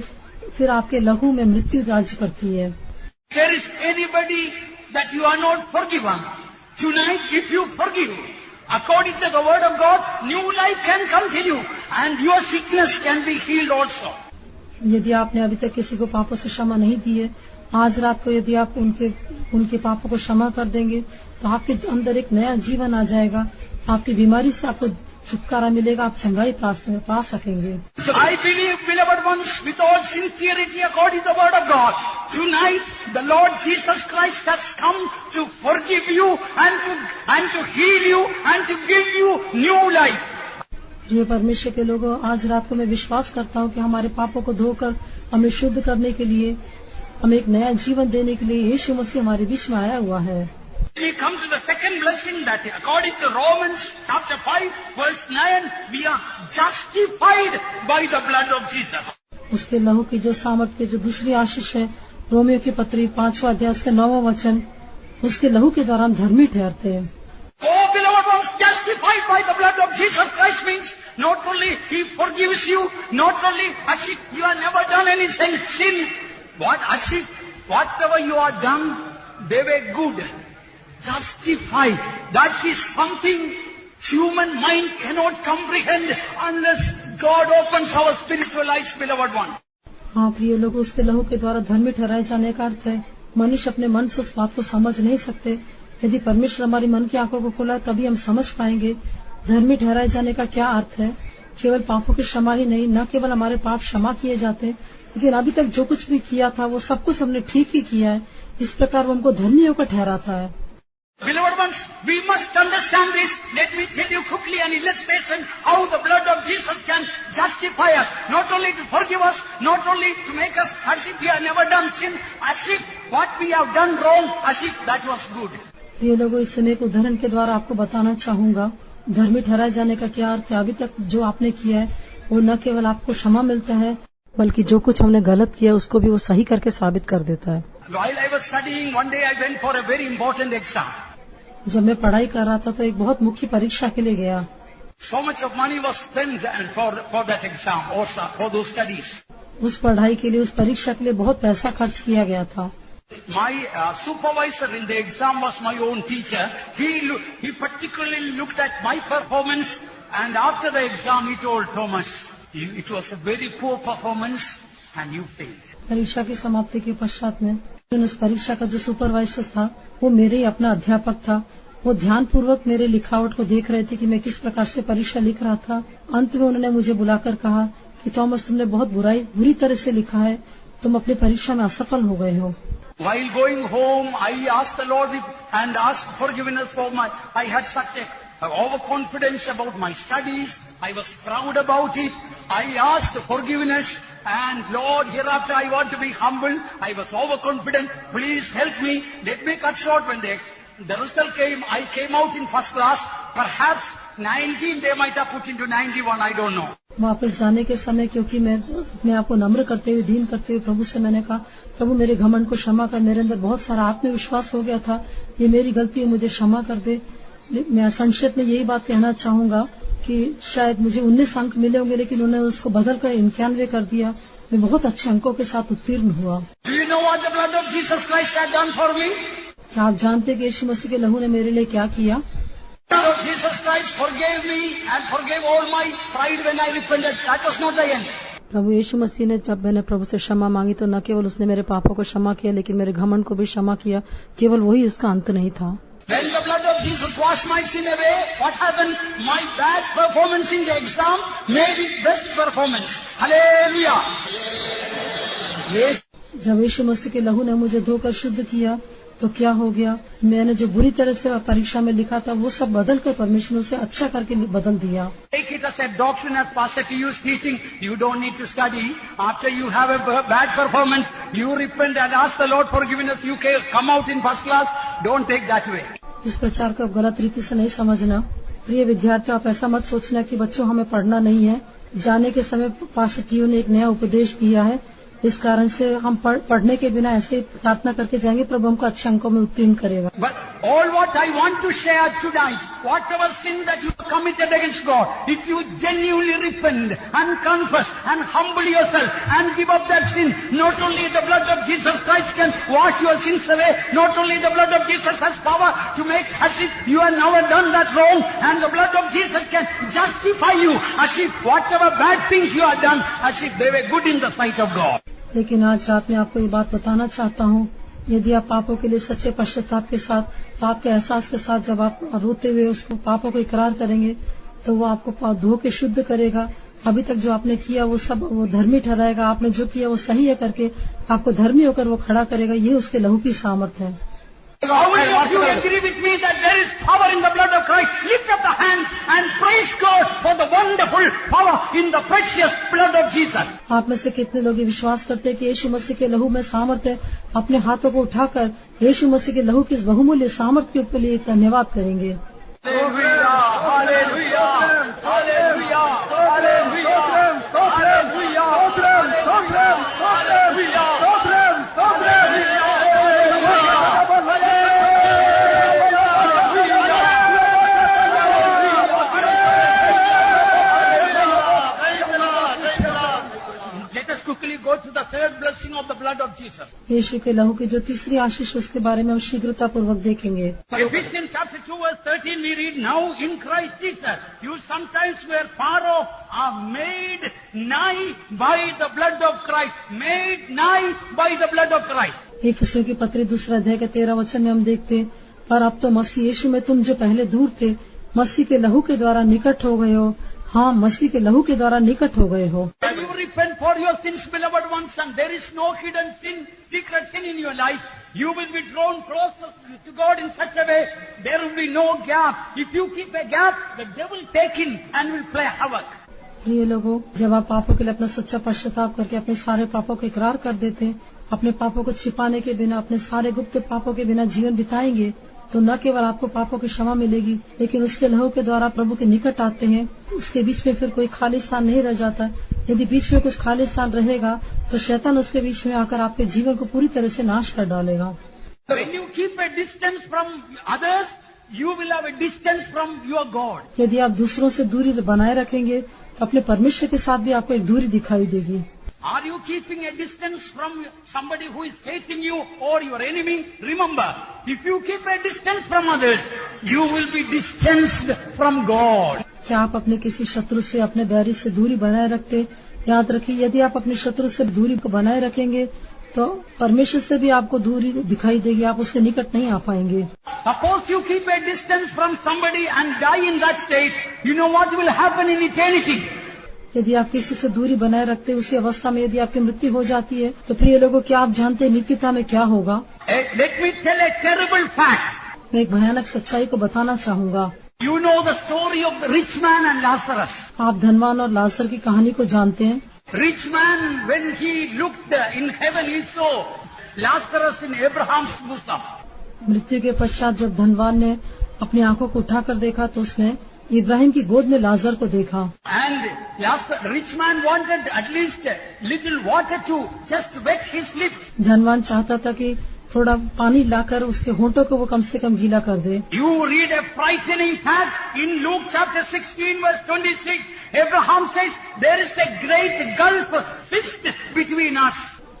फिर आपके लहू में मृत्यु राज्य करती है। There is anybody that you are not forgiven. Tonight, if you forgive, according to the word of God, new life can continue and your sickness can be healed also. यदि आपने अभी तक किसी को पापों से क्षमा नहीं दी है, आज रात को यदि आप उनके पापों को क्षमा कर देंगे, तो आपके अंदर एक नया जीवन आ जाएगा। आपकी बीमारी से आपको छुटकारा मिलेगा, आप चंगाई पा सकेंगे। I believe, beloved ones, with all sincerity according to the word of God, tonight the Lord Jesus Christ has come to forgive you and to heal you and to give you new life. प्रिय परमेश्वर के लोगों, आज रात को मैं विश्वास करता हूँ कि हमारे पापों को धोकर हमें शुद्ध करने के लिए, हमें एक नया जीवन देने के लिए यीशु मसीह हमारे बीच में आया हुआ है। We come to the second blessing that according to Romans chapter 5 verse 9, we are justified by the blood of Jesus. उसके लहू की जो सामर्थ की जो दूसरी आशीष है, रोमियो की पत्री 5वां अध्याय उसके 9वां वचन, उसके लहू के द्वारा हम धर्मी ठहरते हैं। Oh, beloved ones, justified by the blood of Jesus Christ means not only He forgives you, not only as if you have never done any sin, whatever you have done, they were good. Justified, that is something human mind cannot comprehend unless God opens our spiritual eyes, beloved one. हाँ प्रिय लोग, उसके लहू के द्वारा धर्मी ठहराए जाने का अर्थ है मनुष्य अपने मन से उस बात को समझ नहीं सकते। यदि परमेश्वर हमारी मन की आंखों को खोला तभी हम समझ पाएंगे धर्मी ठहराए जाने का क्या अर्थ है। केवल पापों की क्षमा ही नहीं, न केवल हमारे पाप क्षमा किए जाते, लेकिन अभी तक जो कुछ भी किया था वो सब कुछ हमने ठीक ही किया है। इस प्रकार वो हमको धर्मी होकर ठहराता है। Beloved ones, we must understand this. Let me tell you quickly an illustration how the blood of Jesus can justify us. Not only to forgive us, not only to make us as if we have never done sin, as if what we have done wrong, as if that was good. प्रिय लोगों, इस समय एक उदाहरण के द्वारा आपको बताना चाहूंगा धर्मी ठहराए जाने का क्या अर्थ है। अभी तक जो आपने किया है वो न केवल आपको क्षमा मिलता है, बल्कि जो कुछ हमने गलत किया उसको भी वो सही करके साबित कर देता है। While I was studying, one day I went for a very important exam. जब मैं पढ़ाई कर रहा था तो एक बहुत मुख्य परीक्षा के लिए गया। So much of money was spent for that exam or for those studies. उस पढ़ाई के लिए, उस परीक्षा के लिए बहुत पैसा खर्च किया गया था। My supervisor in the exam was my own teacher. He particularly looked at my performance, and after the exam he told Thomas, it was a very poor performance and you failed. परीक्षा की समाप्ति के पश्चात में उस परीक्षा का जो सुपरवाइजर था वो मेरे ही अपना अध्यापक था। वो ध्यानपूर्वक मेरे लिखावट को देख रहे थे कि मैं किस प्रकार से परीक्षा लिख रहा था। अंत में उन्होंने मुझे बुलाकर कहा कि थॉमस, तुमने बहुत बुरी तरह से लिखा है, तुम अपनी परीक्षा में असफल हो गए हो। While going home, I asked the Lord and asked forgiveness for I had such a overconfidence about my studies. I was proud about it. I asked forgiveness. And Lord, hereafter I want to be humble. I was overconfident. Please help me. Let me cut short. When the result came, I came out in first class. Perhaps 19 they might have put into 91. I don't know. वापस जाने के समय, क्योंकि मैं अपने आप को नम्र करते हुए, दीन करते हुए प्रभु से मैंने कहा, प्रभु मेरे घमंड को क्षमा कर, मेरे अंदर बहुत सारा आत्मविश्वास हो गया था, ये मेरी गलती है, मुझे क्षमा कर दे। मैं संक्षेप में यही बात कहना चाहूंगा कि शायद मुझे 19 अंक मिले होंगे, लेकिन उन्होंने उसको बदल कर 91 कर दिया। मैं बहुत अच्छे अंकों के साथ उत्तीर्ण हुआ। Do you know what the blood of Jesus Christ had done for me? क्या आप जानते हैं कि यीशु मसीह के लहू ने मेरे लिए क्या किया? The blood of Jesus Christ forgave me and forgave all my pride when I repented. That was not the end. प्रभु यीशु मसीह ने, जब मैंने प्रभु से क्षमा मांगी तो न केवल उसने मेरे पापों को क्षमा किया, लेकिन मेरे घमंड को भी क्षमा किया। केवल वही उसका अंत नहीं था। When the blood of Jesus washed my sin away, what happened? My bad performance in the exam made it best performance. Hallelujah! Yes. जब यीशु मसीह के लहू ने मुझे धोकर शुद्ध किया तो क्या हो गया? मैंने जो बुरी तरह से परीक्षा में लिखा था वो सब बदल कर परमेश्वर से अच्छा करके बदल दिया। Take it as a doctrine, as Pastor T is teaching. You don't need to study. After you have a bad performance, you repent and ask the Lord forgiveness. You can come out in first class. Don't take that way. इस प्रचार को गलत रीति से नहीं समझना। प्रिय विद्यार्थियों, आप ऐसा मत सोचना कि बच्चों हमें पढ़ना नहीं है। जाने के समय पास्टर टीओ ने एक नया उपदेश दिया है, इस कारण से हम पढ़ने के बिना ऐसे प्रार्थना करके जाएंगे, प्रभु हमको अच्छे अंकों में उत्तीर्ण करेगा। But all what I want to share tonight, whatever sin that you committed against God, if you genuinely repent and confess and humble yourself and give up that sin, not only the blood of Jesus Christ can wash your sins away, not only the blood of Jesus has power to make as if you have never done that wrong, and the blood of Jesus can justify you as if whatever bad things you have done, as if they were good in the sight of God. लेकिन आज रात में आपको ये बात बताना चाहता हूँ, यदि आप पापों के लिए सच्चे पश्चाताप के साथ, पाप के एहसास के साथ जब आप रोते हुए उसको पापों को इकरार करेंगे तो वो आपको धो के शुद्ध करेगा। अभी तक जो आपने किया वो सब वो धर्मी ठहराएगा। आपने जो किया वो सही है करके आपको धर्मी होकर वो खड़ा करेगा। ये उसके लहू की सामर्थ्य है। How many of you agree with me that there is power in the blood of Christ? Lift up the hands and praise God for the wonderful power in the precious blood of Jesus. आप में से कितने लोग ये विश्वास करते हैं कि यीशु मसीह के लहू में सामर्थ्य है? अपने हाथों को उठाकर यीशु मसीह के लहू की इस बहुमूल्य सामर्थ्य के लिए धन्यवाद करेंगे। Quickly go to the third blessing of the blood of Jesus. यीशु के लहू की जो तीसरी आशीष उसके बारे में हम शीघ्रता पूर्वक देखेंगे। Ephesians chapter 2 verse 13 we read, now in Christ Jesus, you sometimes were far off, are made nigh by the blood of Christ. Made nigh by the blood of Christ. इफिसियों की पत्री दूसरा अध्याय के 13 वचन में हम देखते हैं, पर अब तो मसीह यीशु में तुम जो पहले दूर थे, मसीह के लहू के द्वारा निकट हो गए हो। हाँ, मसीह के लहू के द्वारा निकट हो गए हो। When you repent for your sins, beloved ones, and there is no hidden sin, secret sin in your life, you will be drawn closer to God in such a way, there will be no gap. If you keep a gap, the devil take in and will play havoc. प्रिय लोगों, जब आप पापों के लिए अपना सच्चा पश्चाताप करके अपने सारे पापों को इकरार कर देते हैं, अपने पापों को छिपाने के बिना, अपने सारे गुप्त पापों के बिना जीवन बिताएंगे, तो न केवल आपको पापों की क्षमा मिलेगी, लेकिन उसके लहू के द्वारा प्रभु के निकट आते हैं, उसके बीच में फिर कोई खाली स्थान नहीं रह जाता। यदि बीच में कुछ खाली स्थान रहेगा तो शैतान उसके बीच में आकर आपके जीवन को पूरी तरह से नाश कर डालेगा। When you keep a distance from others, you will have a distance from your God. यदि आप दूसरों से दूरी बनाए रखेंगे तो अपने परमेश्वर के साथ भी आपको एक दूरी दिखाई देगी। Are you keeping a distance from somebody who is hating you or your enemy? Remember, if you keep a distance from others, you will be distanced from God. क्या आप अपने किसी शत्रु से, अपने बैरी से दूरी बनाए रखते? याद रखिए, यदि आप अपने शत्रु से दूरी को बनाए रखेंगे तो परमेश्वर से भी आपको दूरी दिखाई देगी, आप उसके निकट नहीं आ पाएंगे। Suppose you keep a distance from somebody and die in that state, you know what will happen in eternity? यदि आप किसी से दूरी बनाए रखते उसी अवस्था में यदि आपकी मृत्यु हो जाती है तो प्रिय लोगों, क्या आप जानते हैं नित्यता में क्या होगा? Let me tell a terrible fact. मैं एक भयानक सच्चाई को बताना चाहूँगा। You know the story of the rich man and Lazarus. आप धनवान और लाजर की कहानी को जानते हैं। Rich man, when he looked in heaven, he saw Lazarus in Abraham's bosom. मृत्यु के पश्चात जब धनवान ने अपनी आंखों को उठाकर देखा तो उसने इब्राहिम की गोद में लाजर को देखा। And rich man wanted at least a little water to just wet his lips. धनवान चाहता था कि थोड़ा पानी लाकर उसके होंठों को वो कम से कम गीला कर दे। You read a frightening fact in Luke chapter 16 verse 26. Abraham says there is a great gulf fixed between us.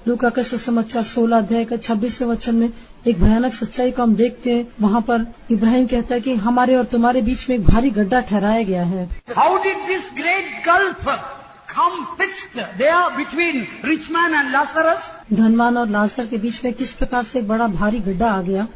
लूका का सुसमाचार 16 अध्याय का 26वें वचन में एक भयानक सच्चाई को हम देखते हैं। वहाँ पर इब्राहिम कहता है कि हमारे और तुम्हारे बीच में एक भारी गड्ढा ठहराया गया है। How did this great gulf come fixed there between rich man and Lazarus? धनवान और लाजर के बीच में किस प्रकार से एक बड़ा भारी गड्ढा आ गया?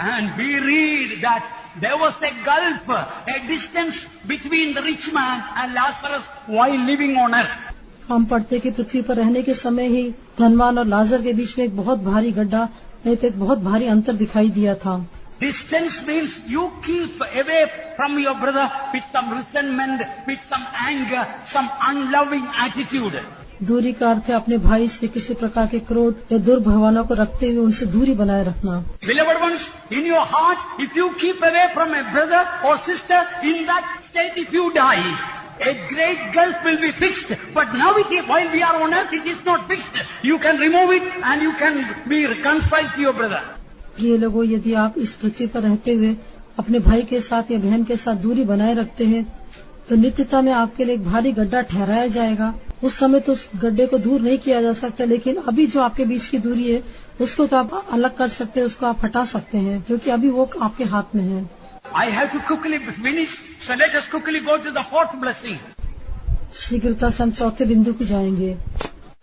And we read that there was a gulf, a distance between the rich man and Lazarus while living on earth. हम पढ़ते कि पृथ्वी पर रहने के समय ही धनवान और लाजर के बीच में एक बहुत भारी गड्ढा, नहीं तो एक बहुत भारी अंतर दिखाई दिया था। Distance means you keep away from your brother with some resentment, with some anger, some unloving attitude. दूरी का अर्थ है अपने भाई से किसी प्रकार के क्रोध या दुर्भावनाओं को रखते हुए उनसे दूरी बनाए रखना। Beloved ones, in your heart, if you keep away from a brother or sister, in that state if you die, a great gulf will be fixed. But now while we are on earth, it is not fixed. You can remove it and you can be reconciled to your brother. प्रिय लोगों, यदि आप इस पृथ्वी पर रहते हुए अपने भाई के साथ या बहन के साथ दूरी बनाए रखते हैं तो नित्यता में आपके लिए एक भारी गड्ढा ठहराया जाएगा। उस समय तो उस गड्ढे को दूर नहीं किया जा सकता, लेकिन अभी जो आपके बीच की दूरी है उसको तो आप अलग कर सकते हैं, उसको आप हटा सकते हैं, जो कि अभी वो आपके हाथ में है। I have to quickly finish, so let us quickly go to the fourth blessing. शीघ्रता से हम चौथे बिंदु को जाएंगे।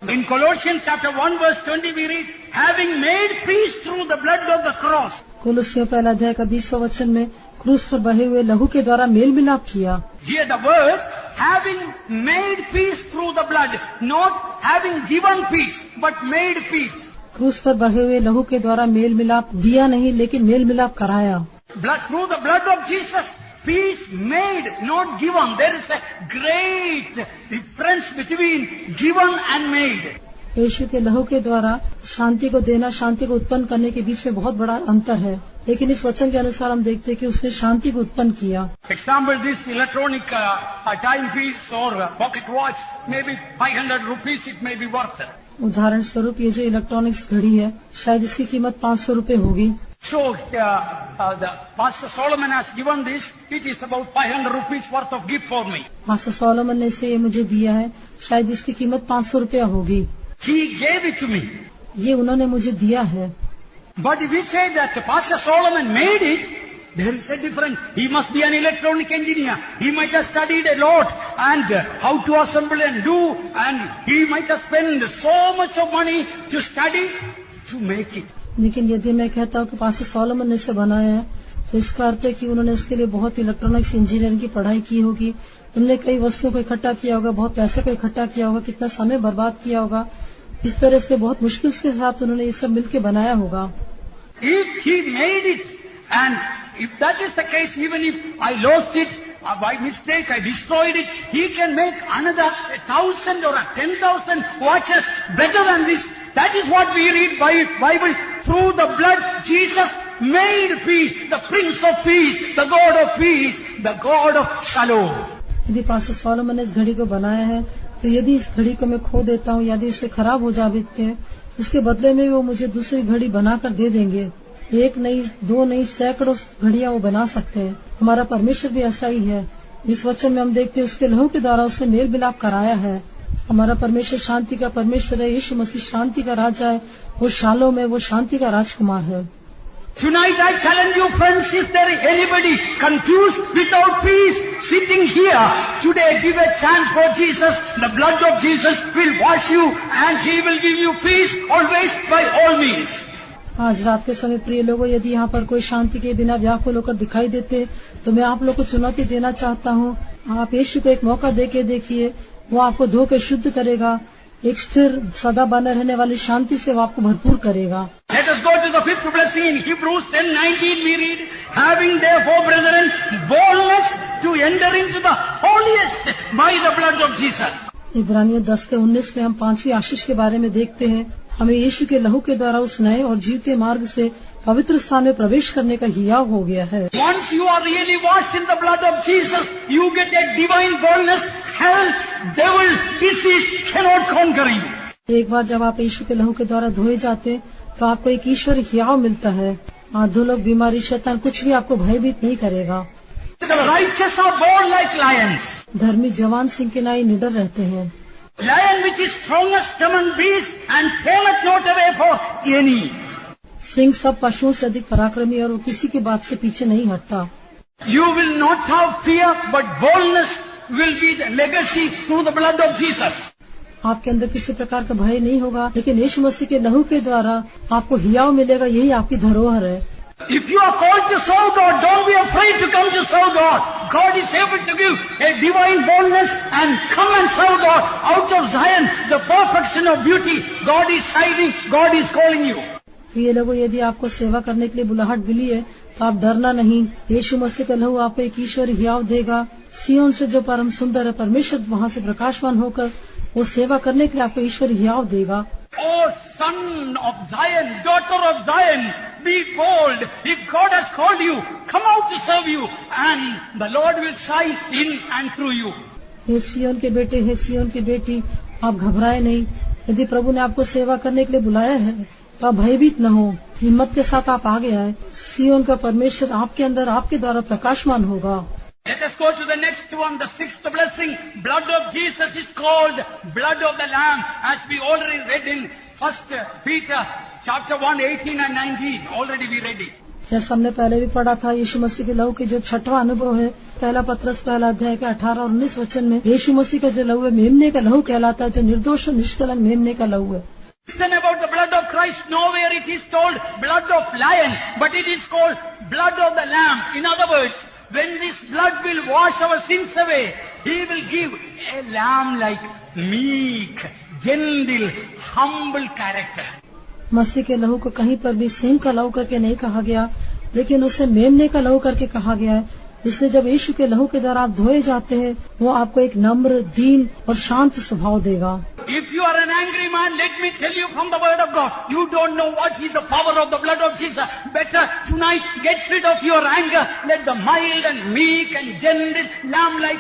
In Colossians chapter 1 verse 20 we read, having made peace through the blood of the cross. कुलुस्सियों पहला अध्याय का 20वां वचन में क्रूस पर बहे हुए लहू के द्वारा मेल मिलाप किया। Here the verse, having made peace through the blood, not having given peace, but made peace. क्रूस पर बहे हुए लहू के द्वारा मेल मिलाप दिया नहीं, लेकिन मेल मिलाप कराया। Through the blood of Jesus, peace made, not given. There is a great difference between given and made. यीशु के लहू के द्वारा शांति को देना, शांति को उत्पन्न करने के बीच में बहुत बड़ा अंतर है, लेकिन इस वचन के अनुसार हम देखते हैं कि उसने शांति को उत्पन्न किया। Example, this electronic timepiece or pocket watch, maybe 500 rupees it may be worth. उदाहरण स्वरूप ये जो इलेक्ट्रॉनिक्स घड़ी है, शायद इसकी कीमत 500 रुपए होगी। So the Pastor Solomon has given this. It is about 500 rupees worth of gift for me. Master Solomon ने इसे मुझे दिया है, शायद इसकी कीमत 500 रुपया होगी। He gave it to me. ये उन्होंने मुझे दिया है। But if we say that Pastor Solomon made it, there is a difference. He must be an electronic engineer. He might have studied a lot and how to assemble and do, and he might have spent so much of money to study to make it. लेकिन यदि मैं कहता हूँ कि pastor Solomon ने इसे बनाया है, तो इसका अर्थ है कि उन्होंने इसके लिए बहुत इलेक्ट्रॉनिक्स इंजीनियरिंग की पढ़ाई की होगी। उन्होंने कई वस्तुओं को इकट्ठा किया होगा, बहुत पैसे को इकट्ठा किया होगा, कितना समय बर्बाद किया होगा। इस तरह से बहुत मुश्किल के साथ उन्होंने ये सब मिलकर बनाया होगा। If he made it, and if that is the case, even if I lost it by mistake, I destroyed it, he can make another 1,000 or 10,000 watches better than this. That is what we read by Bible. Through the blood, Jesus made peace, the Prince of Peace, the God of Peace, the God of Shalom. यदि pastor Solomon ने इस घड़ी को बनाया है, तो यदि इस घड़ी को मैं खो देता हूँ, यदि इससे खराब हो जाते हैं, उसके बदले में वो मुझे दूसरी घड़ी बनाकर दे देंगे। एक नहीं, दो नहीं, सैकड़ों घड़ियां वो बना सकते हैं। हमारा परमेश्वर भी ऐसा ही है। इस वचन में हम देखते हैं उसके लहू के द्वारा उसने मेल मिलाप कराया है। हमारा परमेश्वर शांति का परमेश्वर है। यीशु मसीह शांति का राजा है। वो शालों में वो शांति का राजकुमार है। Tonight I challenge you, friends, if there is anybody confused without peace sitting here, today give a chance for Jesus. The blood of Jesus will wash you and He will give you peace always by all means. आज रात के समय प्रिय लोगों, यदि यहाँ पर कोई शांति के बिना व्याकुल होकर दिखाई देते, तो मैं आप लोग को चुनौती देना चाहता हूँ। आप यीशु को एक मौका देके देखिए, वो आपको धो के शुद्ध करेगा। एक स्थिर सदा बने रहने वाली शांति से वो आपको भरपूर करेगा। Let us go to the fifth blessing in Hebrews 10:19. We read, having therefore, brethren, boldness to enter into the holiest by the blood of Jesus. इब्रानियों 10:19 में हम पांचवी आशीष के बारे में देखते हैं। हमें यीशु के लहू के द्वारा उस नए और जीवते मार्ग से पवित्र स्थान में प्रवेश करने का हियाव हो गया है। Once you are really washed in the blood of Jesus, you get a divine boldness. Hell, devil, disease cannot conquer you. एक बार जब आप यीशु के लहू के द्वारा धोए जाते, तो आपको एक ईश्वरीय हियाव मिलता है। आधुलोक, बीमारी, शैतान कुछ भी आपको भयभीत नहीं करेगा। The righteous are bold like lions. धर्मी जवान सिंह के नाई निडर रहते हैं। Lion which is strongest among beasts and faileth not away for any. Singh सब पशुओं से अधिक पराक्रमी और वो किसी की बात से पीछे नहीं हटता। You will not have fear, but boldness will be the legacy through the blood of Jesus. आपके अंदर किसी प्रकार का भय नहीं होगा, लेकिन यीशु मसीह के लहू के द्वारा आपको हियाव मिलेगा। यही आपकी धरोहर है। If you are called to serve God, don't be afraid to come to serve God. God is able to give a divine boldness and come and serve God out of Zion, the perfection of beauty. God is shining, God is calling you. प्रिय लोगों, यदि आपको सेवा करने के लिए बुलाहट मिली है, तो आप डरना नहीं। यीशु मसीह का लहू आपको एक ईश्वरीय हियाव देगा। सिय्योन से जो परम सुंदर है, परमेश्वर वहाँ से प्रकाशवान होकर वो सेवा करने के लिए आपको ईश्वरीय हियाव देगा। Oh, son of Zion, daughter of Zion, be bold. If God has called you, come out to serve you, and the Lord will shine in and through you. हे सिय्योन के बेटे, हे सिय्योन की बेटी, आप घबराए नहीं। यदि प्रभु ने आपको सेवा करने के लिए बुलाया है, तो आप भयभीत न हो। हिम्मत के साथ आप आगे आए। सिय्योन का परमेश्वर आपके अंदर आपके द्वारा प्रकाशमान होगा। Let us go to the next one, the sixth blessing. Blood of Jesus is called blood of the Lamb, as we already read in 1 Peter chapter 1, 18 and 19. Already we read it. जैसा हमने पहले भी पढ़ा था, यीशु मसीह के लहू के जो छठवां अनुभव है, पहला पत्रस पहला अध्याय के 18 और 19 वचन में यीशु मसीह का जो लहू है, मेमने का लहू कहलाता है, जो निर्दोष और निष्कलंक मेमने का लहू है। Listen about the blood of Christ. Nowhere it is called blood of lion, but it is called blood of the Lamb. In other words, when this blood will wash our sins away, He will give a lamb-like, meek, gentle, humble character. मसीह के लहू को कहीं पर भी सिंह का लहू करके नहीं कहा गया, लेकिन उसे मेमने का लहू करके कहा गया है। इसलिए जब यीशु के लहू के द्वारा आप धोए जाते हैं, वो आपको एक नम्र, दीन और शांत स्वभाव देगा। If you are an angry man, let me tell you from the word of God, you don't know what is the power of the blood of Jesus. Better tonight get rid of your anger. Let the mild and meek and gentle, lamb-like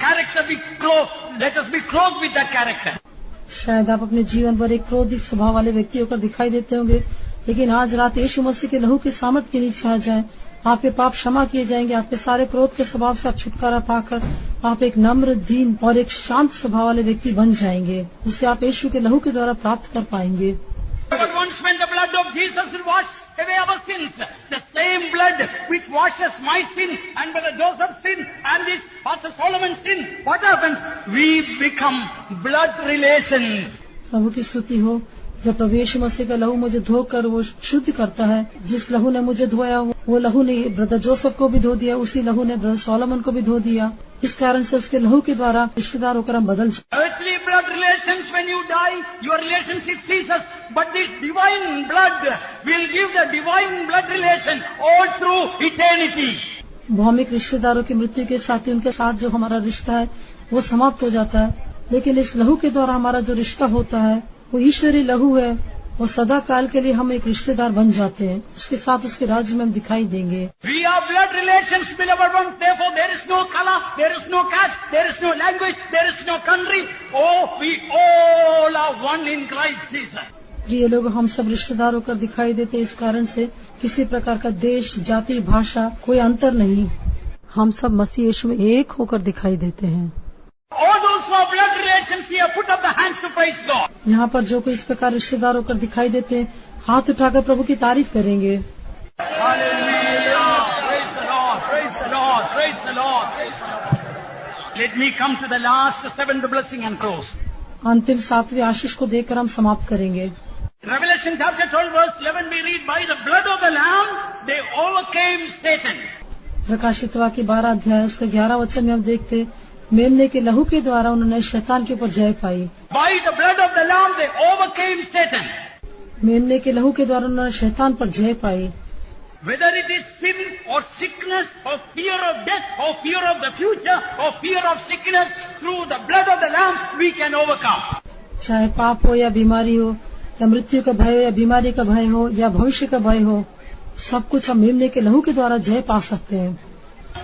character be clothed. Let us be clothed with that character. शायद आप अपने जीवन पर एक क्रोधित स्वभाव वाले व्यक्ति होकर दिखाई देते होंगे, लेकिन आज रात यीशु मसीह के लहू के सामर्थ के नीचे आ जाएं। आपके पाप क्षमा किए जाएंगे। आपके सारे क्रोध के स्वभाव से आप छुटकारा पाकर आप एक नम्र, दीन और एक शांत स्वभाव वाले व्यक्ति बन जाएंगे। उसे आप यीशु के लहू के द्वारा प्राप्त कर पाएंगे। But once when the blood of Jesus will wash away our sins, the same blood which washes my sin and Brother Joseph's sin and this Pastor Solomon's sin, what happens? We become blood relations. प्रभु की स्तुति हो। जब प्रभु यीशु मसीह का लहू मुझे धोकर वो शुद्ध करता है, जिस लहू ने मुझे धोया वो लहू ने ब्रदर जोसेफ को भी धो दिया, उसी लहू ने ब्रदर सोलोमन को भी धो दिया। इस कारण से उसके लहू के द्वारा रिश्तेदार होकर हम बदल जाते। Earthly blood relations, when you die, your relationship ceases. But this divine blood will give the divine blood relation all through eternity. Bhowmik रिश्तेदारों की मृत्यु के साथ ही उनके साथ जो हमारा रिश्ता है वो समाप्त हो जाता है, लेकिन इस लहू के द्वारा हमारा जो रिश्ता होता है वो ईश्वरीय लहू है। वो सदा काल के लिए हम एक रिश्तेदार बन जाते हैं, उसके साथ उसके राज्य में हम दिखाई देंगे। We are blood relations, beloved ones. Therefore, there is no color, there is no caste, there is no language, there is no country. Oh, we all are one in Christ Jesus. प्रिय लोग, हम सब रिश्तेदार होकर दिखाई देते, इस कारण से किसी प्रकार का देश, जाति, भाषा कोई अंतर नहीं। हम सब मसीह यीशु में एक होकर दिखाई देते हैं। All those who are blood relations here, put up the hands to praise God. यहाँ पर जो कोई इस प्रकार रिश्तेदार होकर दिखाई देते हैं, हाथ उठाकर प्रभु की तारीफ करेंगे। Hallelujah! Praise the Lord! Praise the Lord! Praise the Lord! Praise the Lord! Let me come to the last seventh blessing and close. अंतिम 7वीं आशीष को देकर हम समाप्त करेंगे। Revelation chapter 12 verse 11 we read, by the blood of the Lamb they overcame Satan. प्रकाशित वाक्य 12 अध्याय उसके 11 वचन में हम देखते, मेमने के लहू के द्वारा उन्होंने शैतान के ऊपर जय पाई। By the blood of the Lamb they overcame Satan. मेमने के लहू के द्वारा उन्होंने शैतान पर जय पाई। Whether it is sin or sickness or fear of death or fear of the future or fear of sickness, through the blood of the Lamb we can overcome. चाहे पाप हो या बीमारी हो या मृत्यु का भय हो या बीमारी का भय हो या भविष्य का भय हो, सब कुछ हम मेमने के लहू के द्वारा जय पा सकते हैं।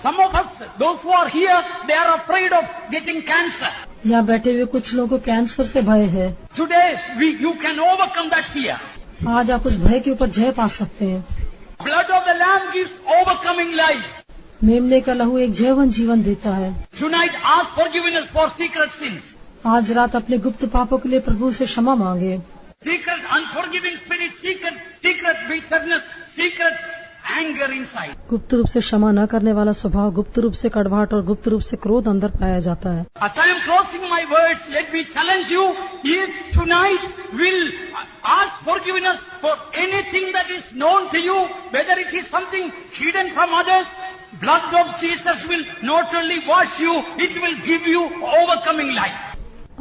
Some of us, those who are here, they are afraid of getting cancer. यहाँ बैठे हुए कुछ लोगों को कैंसर से भय है। Today you can overcome that fear. आज आप उस भय के ऊपर जय पा सकते हैं। Blood of the Lamb gives overcoming life. मेमने का लहू एक जैवन जीवन देता है। Tonight ask forgiveness for secret sins. आज रात अपने गुप्त पापों के लिए प्रभु से क्षमा मांगे। Secret unforgiving spirit, secret bitterness, secret anger inside. गुप्त रूप से क्षमा न करने वाला स्वभाव, गुप्त रूप से कड़वाहट और गुप्त रूप से क्रोध अंदर पाया जाता है। As I am closing my words, let me challenge you. If tonight will ask forgiveness for anything that is known to you, whether it is something hidden from others, blood of Jesus will not only wash you, it will give you overcoming life.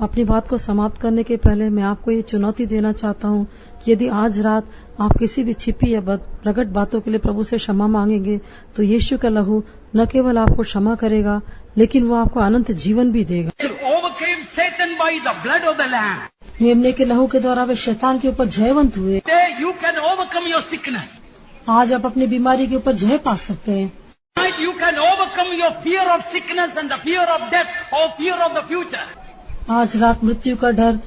अपनी बात को समाप्त करने के पहले मैं आपको ये चुनौती देना चाहता हूँ कि यदि आज रात आप किसी भी छिपी या प्रकट बातों के लिए प्रभु से क्षमा मांगेंगे तो यीशु का लहू न केवल आपको क्षमा करेगा, लेकिन वो आपको अनंत जीवन भी देगा। Overcame Satan by the blood of the Lamb. मेमने के लहू के द्वारा वे शैतान के ऊपर जयवंत हुए। Today you can overcome your sickness. आज आप अपनी बीमारी के ऊपर जय पा सकते हैं। Tonight you can overcome your fear of sickness and the fear of death or fear of the future. आज रात मृत्यु का डर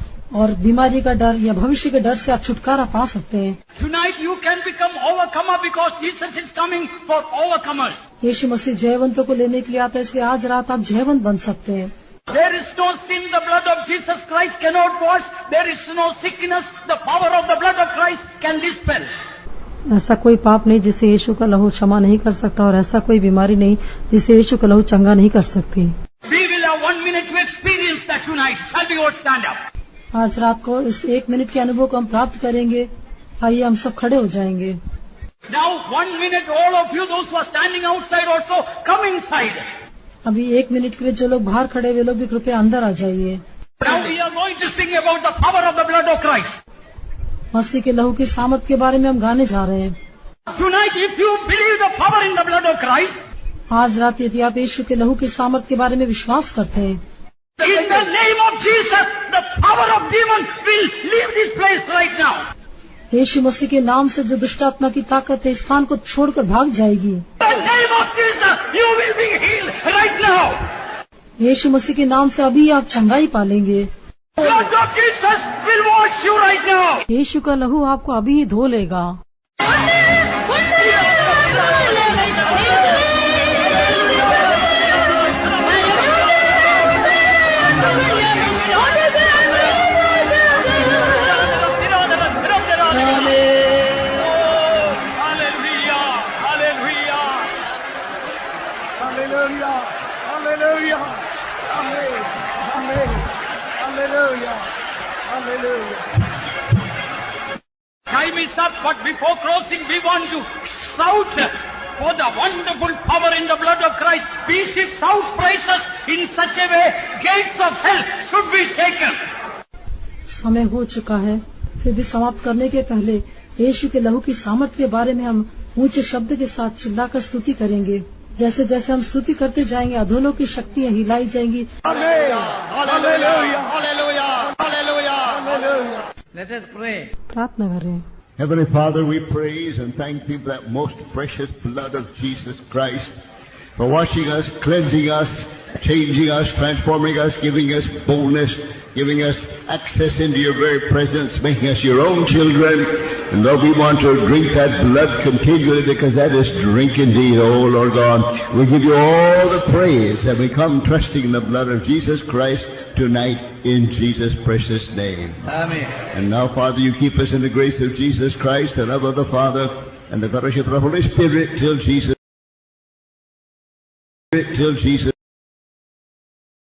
और बीमारी का डर या भविष्य के डर से आप छुटकारा पा सकते हैं। Tonight you can become overcomer because Jesus is coming for overcomers. यीशु मसीह जयवंतों को लेने के लिए आता है, इसलिए आज रात आप जयवंत बन सकते हैं। There is no sin the blood of Jesus Christ cannot wash. There is no sickness the power of the blood of Christ can dispel. ऐसा कोई पाप नहीं जिसे यीशु का लहू क्षमा नहीं कर सकता और ऐसा कोई बीमारी नहीं जिसे यीशु का लहू चंगा नहीं कर सकती। We will have 1 minute to experience that tonight. Shall we all stand up? आज रात को इस 1 मिनट के अनुभव को हम प्राप्त करेंगे। आइए हम सब खड़े हो जाएंगे। Now 1 minute, all of you, those who are standing outside also, come inside. अभी 1 मिनट के लिए जो लोग बाहर खड़े वे लोग भी कृपया अंदर आ जाइए। Now we are going to sing about the power of the blood of Christ. मसीह के लहू की सामर्थ के बारे में हम गाने जा रहे हैं। Tonight, if you believe the power in the blood of Christ, आज रात यदि आप यीशु के लहू की सामर्थ के बारे में विश्वास करते हैं, in the name of Jesus, the power of demon will leave this place right now. यीशु मसीह के नाम से जो दुष्ट आत्मा की ताकत है स्थान को छोड़कर भाग जाएगी। In the name of Jesus, you will be healed right now. यीशु मसीह के नाम से अभी आप चंगाई पालेंगे। Blood of Jesus will wash you right now. यीशु का लहू आपको अभी ही धो लेगा। Hallelujah. Hallelujah. Time is up, but before closing, we want to shout for the wonderful power in the blood of Christ. We should shout praises in such a way, gates of hell should be shaken. समय हो चुका है, फिर भी समाप्त करने के पहले यीशु के लहू की सामर्थ के बारे में हम ऊंचे शब्द के साथ चिल्लाकर स्तुति करेंगे। जैसे जैसे हम स्तुति करते जाएंगे, अधोलों की शक्तियां हिलाई जाएंगी। Let us pray. प्रार्थना करें। Heavenly Father, we praise and thank Thee for that most precious blood of Jesus Christ, for washing us, cleansing us, changing us, transforming us, giving us boldness, giving us access into Your very presence, making us Your own children. And Lord, we want to drink that blood continually, because that is drink indeed, oh Lord God. We give You all the praise, and we come trusting in the blood of Jesus Christ tonight in Jesus' precious name. Amen. And now, Father, You keep us in the grace of Jesus Christ, the love of the Father, and the fellowship of the Holy Spirit till Jesus